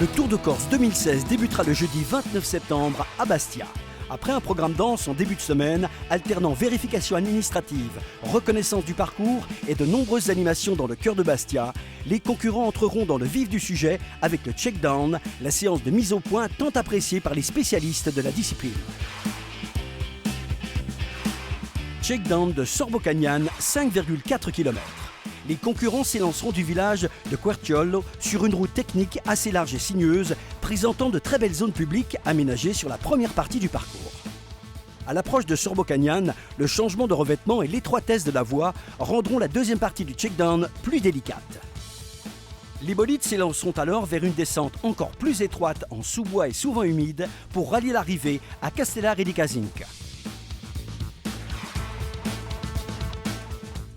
Le Tour de Corse 2016 débutera le jeudi 29 septembre à Bastia. Après un programme dense en début de semaine, alternant vérification administrative, reconnaissance du parcours et de nombreuses animations dans le cœur de Bastia, les concurrents entreront dans le vif du sujet avec le check-down, la séance de mise au point tant appréciée par les spécialistes de la discipline. Check-down de Sorbo-Cagnan, 5,4 km. Les concurrents s'élanceront du village de Querciolo sur une route technique assez large et sinueuse, présentant de très belles zones publiques aménagées sur la première partie du parcours. À l'approche de Sorbo-Cagnan, le changement de revêtement et l'étroitesse de la voie rendront la deuxième partie du check-down plus délicate. Les bolides s'élanceront alors vers une descente encore plus étroite en sous-bois et souvent humide pour rallier l'arrivée à Castellare di Casinca.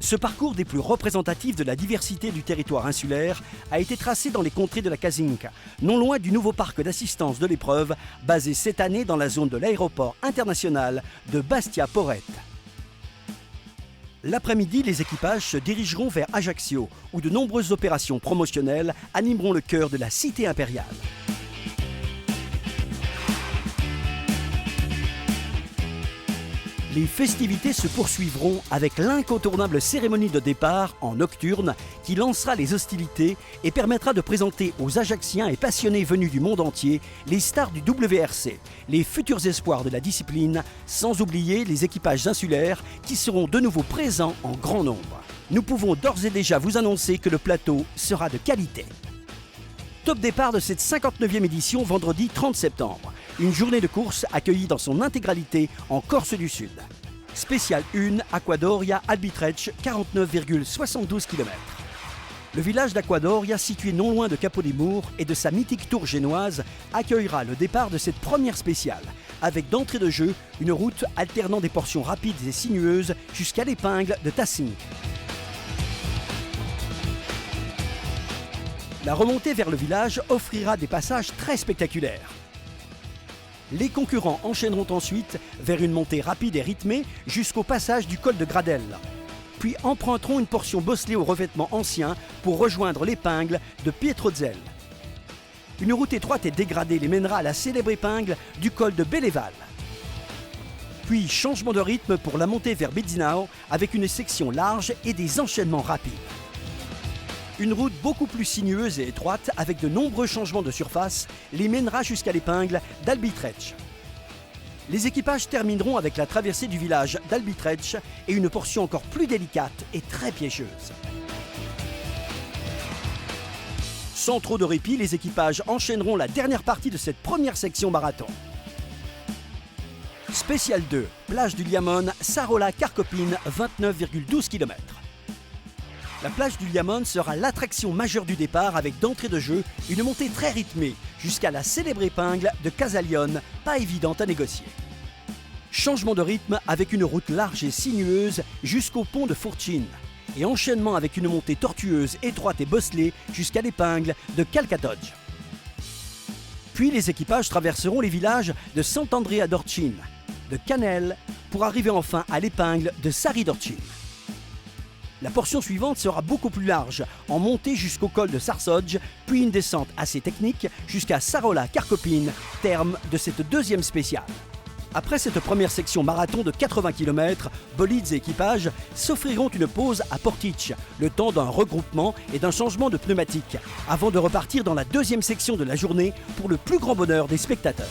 Ce parcours des plus représentatifs de la diversité du territoire insulaire a été tracé dans les contrées de la Casinca, non loin du nouveau parc d'assistance de l'épreuve, basé cette année dans la zone de l'aéroport international de Bastia-Porrette. L'après-midi, les équipages se dirigeront vers Ajaccio, où de nombreuses opérations promotionnelles animeront le cœur de la cité impériale. Les festivités se poursuivront avec l'incontournable cérémonie de départ en nocturne qui lancera les hostilités et permettra de présenter aux Ajacciens et passionnés venus du monde entier les stars du WRC, les futurs espoirs de la discipline, sans oublier les équipages insulaires qui seront de nouveau présents en grand nombre. Nous pouvons d'ores et déjà vous annoncer que le plateau sera de qualité. Top départ de cette 59e édition vendredi 30 septembre. Une journée de course accueillie dans son intégralité en Corse du Sud. Spéciale 1, Acquadoria Albitrecce, 49,72 km. Le village d'Acquadoria, situé non loin de Capodimour et de sa mythique tour génoise, accueillera le départ de cette première spéciale, avec d'entrée de jeu une route alternant des portions rapides et sinueuses jusqu'à l'épingle de Tassing. La remontée vers le village offrira des passages très spectaculaires. Les concurrents enchaîneront ensuite vers une montée rapide et rythmée jusqu'au passage du col de Gradelle. Puis emprunteront une portion bosselée au revêtement ancien pour rejoindre l'épingle de Pietrozelle. Une route étroite et dégradée les mènera à la célèbre épingle du col de Belleval. Puis changement de rythme pour la montée vers Bezzinao avec une section large et des enchaînements rapides. Une route beaucoup plus sinueuse et étroite, avec de nombreux changements de surface, les mènera jusqu'à l'épingle d'Albitrecce. Les équipages termineront avec la traversée du village d'Albitrecce et une portion encore plus délicate et très piégeuse. Sans trop de répit, les équipages enchaîneront la dernière partie de cette première section marathon. Spécial 2, plage du Liamone, Sarola-Carcopine, 29,12 km. La plage du Liamone sera l'attraction majeure du départ avec d'entrée de jeu une montée très rythmée jusqu'à la célèbre épingle de Casalione, pas évidente à négocier. Changement de rythme avec une route large et sinueuse jusqu'au pont de Furcine et enchaînement avec une montée tortueuse, étroite et bosselée jusqu'à l'épingle de Calcatogge. Puis les équipages traverseront les villages de Sant'Andrea d'Orcine, de Canel pour arriver enfin à l'épingle de Sari d'Orcine. La portion suivante sera beaucoup plus large, en montée jusqu'au col de Sarsogge, puis une descente assez technique jusqu'à Sarola-Carcopine, terme de cette deuxième spéciale. Après cette première section marathon de 80 km, bolides et équipages s'offriront une pause à Porticce, le temps d'un regroupement et d'un changement de pneumatique, avant de repartir dans la deuxième section de la journée pour le plus grand bonheur des spectateurs.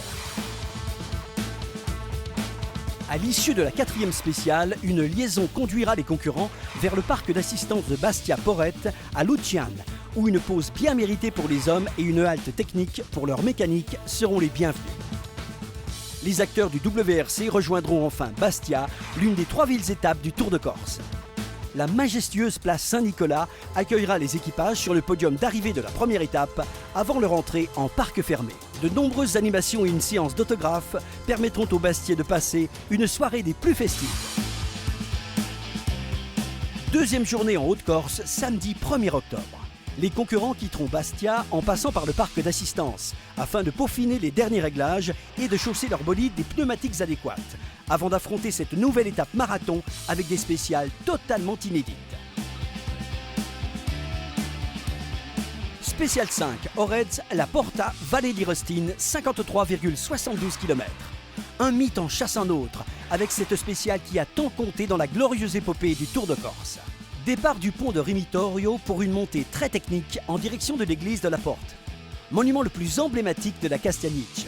À l'issue de la 4e spéciale, une liaison conduira les concurrents vers le parc d'assistance de Bastia-Porrette à Luciane, où une pause bien méritée pour les hommes et une halte technique pour leur mécanique seront les bienvenus. Les acteurs du WRC rejoindront enfin Bastia, l'une des 3 villes étapes du Tour de Corse. La majestueuse place Saint-Nicolas accueillera les équipages sur le podium d'arrivée de la première étape avant leur entrée en parc fermé. De nombreuses animations et une séance d'autographes permettront aux Bastiais de passer une soirée des plus festives. Deuxième journée en Haute-Corse, samedi 1er octobre. Les concurrents quitteront Bastia en passant par le parc d'assistance afin de peaufiner les derniers réglages et de chausser leurs bolides des pneumatiques adéquates avant d'affronter cette nouvelle étape marathon avec des spéciales totalement inédites. Spécial 5, Orez, La Porta, Vallée di Rostin, 53,72 km. Un mythe en chasse un autre, avec cette spéciale qui a tant compté dans la glorieuse épopée du Tour de Corse. Départ du pont de Rimitorio pour une montée très technique en direction de l'église de La Porte, monument le plus emblématique de la Castagnice.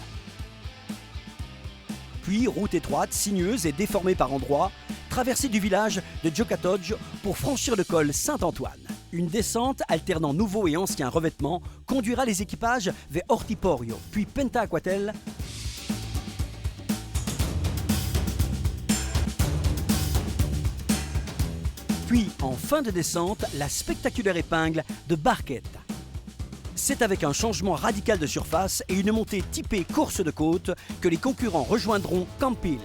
Puis, route étroite, sinueuse et déformée par endroits, traversée du village de Giocattolio pour franchir le col Saint-Antoine. Une descente alternant nouveaux et anciens revêtements conduira les équipages vers Ortiporio, puis Pentaquatel, puis en fin de descente, la spectaculaire épingle de Barchetta. C'est avec un changement radical de surface et une montée typée course de côte que les concurrents rejoindront Campil.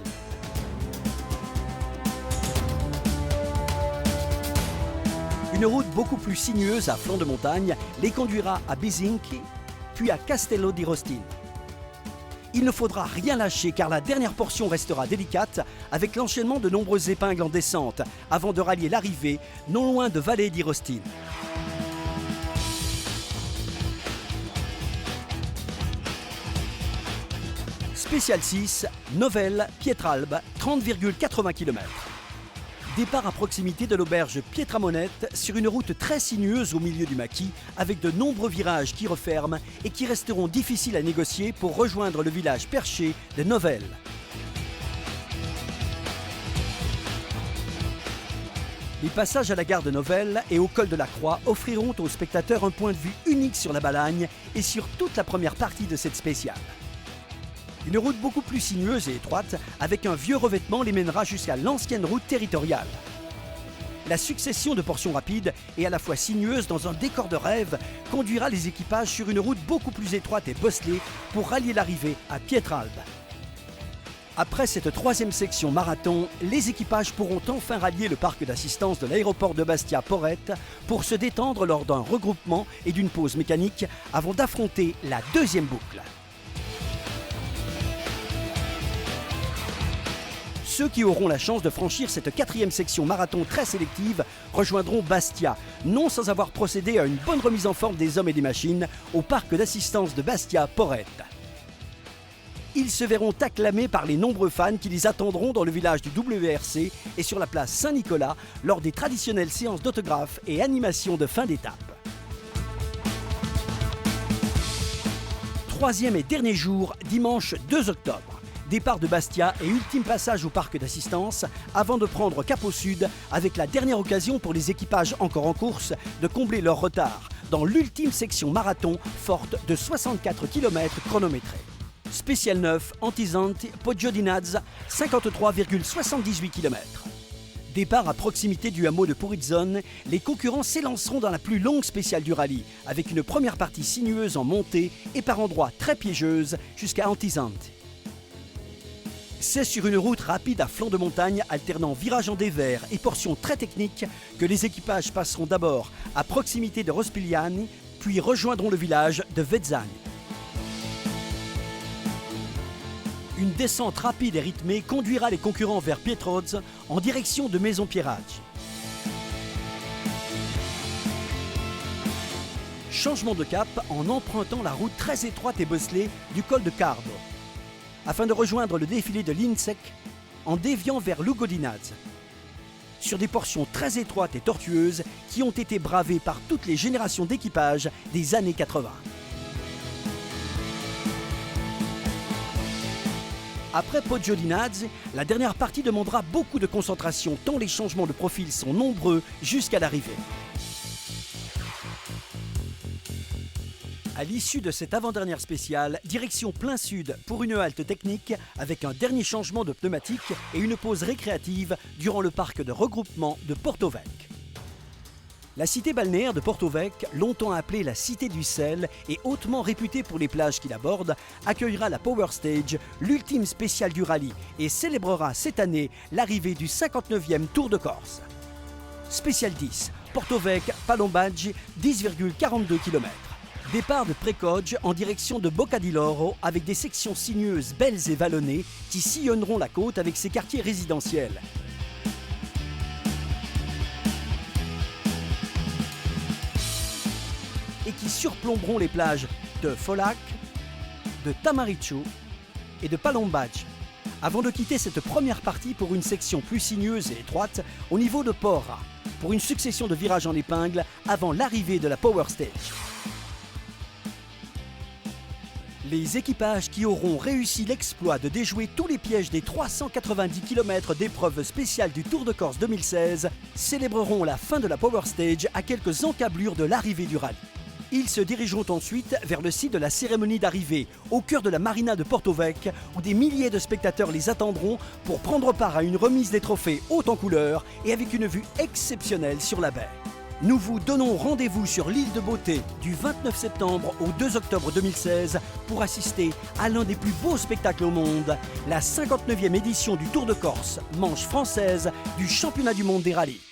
Une route beaucoup plus sinueuse à flanc de montagne les conduira à Bisinchi, puis à Castello di Rostin. Il ne faudra rien lâcher car la dernière portion restera délicate avec l'enchaînement de nombreuses épingles en descente avant de rallier l'arrivée non loin de Vallée di Rostin. Spécial 6, Novelle, Pietralbe, 30,80 km. Départ à proximité de l'auberge Pietramonette sur une route très sinueuse au milieu du maquis avec de nombreux virages qui referment et qui resteront difficiles à négocier pour rejoindre le village perché de Novelle. Les passages à la gare de Novelle et au col de la Croix offriront aux spectateurs un point de vue unique sur la Balagne et sur toute la première partie de cette spéciale. Une route beaucoup plus sinueuse et étroite, avec un vieux revêtement, les mènera jusqu'à l'ancienne route territoriale. La succession de portions rapides et à la fois sinueuses dans un décor de rêve conduira les équipages sur une route beaucoup plus étroite et bosselée pour rallier l'arrivée à Pietralbe. Après cette troisième section marathon, les équipages pourront enfin rallier le parc d'assistance de l'aéroport de Bastia-Porrette pour se détendre lors d'un regroupement et d'une pause mécanique avant d'affronter la deuxième boucle. Ceux qui auront la chance de franchir cette quatrième section marathon très sélective rejoindront Bastia, non sans avoir procédé à une bonne remise en forme des hommes et des machines au parc d'assistance de Bastia-Porrette. Ils se verront acclamés par les nombreux fans qui les attendront dans le village du WRC et sur la place Saint-Nicolas lors des traditionnelles séances d'autographes et animations de fin d'étape. Troisième et dernier jour, dimanche 2 octobre. Départ de Bastia et ultime passage au parc d'assistance avant de prendre cap au sud avec la dernière occasion pour les équipages encore en course de combler leur retard dans l'ultime section marathon forte de 64 km chronométrés. Spécial 9, Antisanti, Poggio di Nazza, 53,78 km. Départ à proximité du hameau de Purizzone, les concurrents s'élanceront dans la plus longue spéciale du rallye avec une première partie sinueuse en montée et par endroits très piégeuse jusqu'à Antisanti. C'est sur une route rapide à flanc de montagne alternant virages en dévers et portions très techniques que les équipages passeront d'abord à proximité de Rospigliani, puis rejoindront le village de Vezzani. Une descente rapide et rythmée conduira les concurrents vers Pietrozzo en direction de Maison Pieraggi. Changement de cap en empruntant la route très étroite et bosselée du col de Cardo, afin de rejoindre le défilé de l'Insec en déviant vers Lugo di Nazza, sur des portions très étroites et tortueuses qui ont été bravées par toutes les générations d'équipages des années 80. Après Poggio di Nazza, la dernière partie demandera beaucoup de concentration tant les changements de profil sont nombreux jusqu'à l'arrivée. À l'issue de cette avant-dernière spéciale, direction plein sud pour une halte technique avec un dernier changement de pneumatique et une pause récréative durant le parc de regroupement de Porto-Vecchio. La cité balnéaire de Porto-Vecchio, longtemps appelée la Cité du Sel et hautement réputée pour les plages qui l'abordent, accueillera la Power Stage, l'ultime spéciale du rallye, et célébrera cette année l'arrivée du 59e Tour de Corse. Spécial 10, Porto-Vecchio-Palombaggi, 10,42 km. Départ de Precogge en direction de Bocca di Loro avec des sections sinueuses belles et vallonnées qui sillonneront la côte avec ses quartiers résidentiels. et qui surplomberont les plages de Folac, de Tamaricho et de Palombache, avant de quitter cette première partie pour une section plus sinueuse et étroite au niveau de Porra, pour une succession de virages en épingle avant l'arrivée de la Power Stage. Les équipages qui auront réussi l'exploit de déjouer tous les pièges des 390 km d'épreuves spéciales du Tour de Corse 2016 célébreront la fin de la Power Stage à quelques encablures de l'arrivée du rallye. Ils se dirigeront ensuite vers le site de la cérémonie d'arrivée, au cœur de la marina de Porto-Vecchio, où des milliers de spectateurs les attendront pour prendre part à une remise des trophées haute en couleurs et avec une vue exceptionnelle sur la baie. Nous vous donnons rendez-vous sur l'île de Beauté du 29 septembre au 2 octobre 2016 pour assister à l'un des plus beaux spectacles au monde, la 59e édition du Tour de Corse, manche française du championnat du monde des rallyes.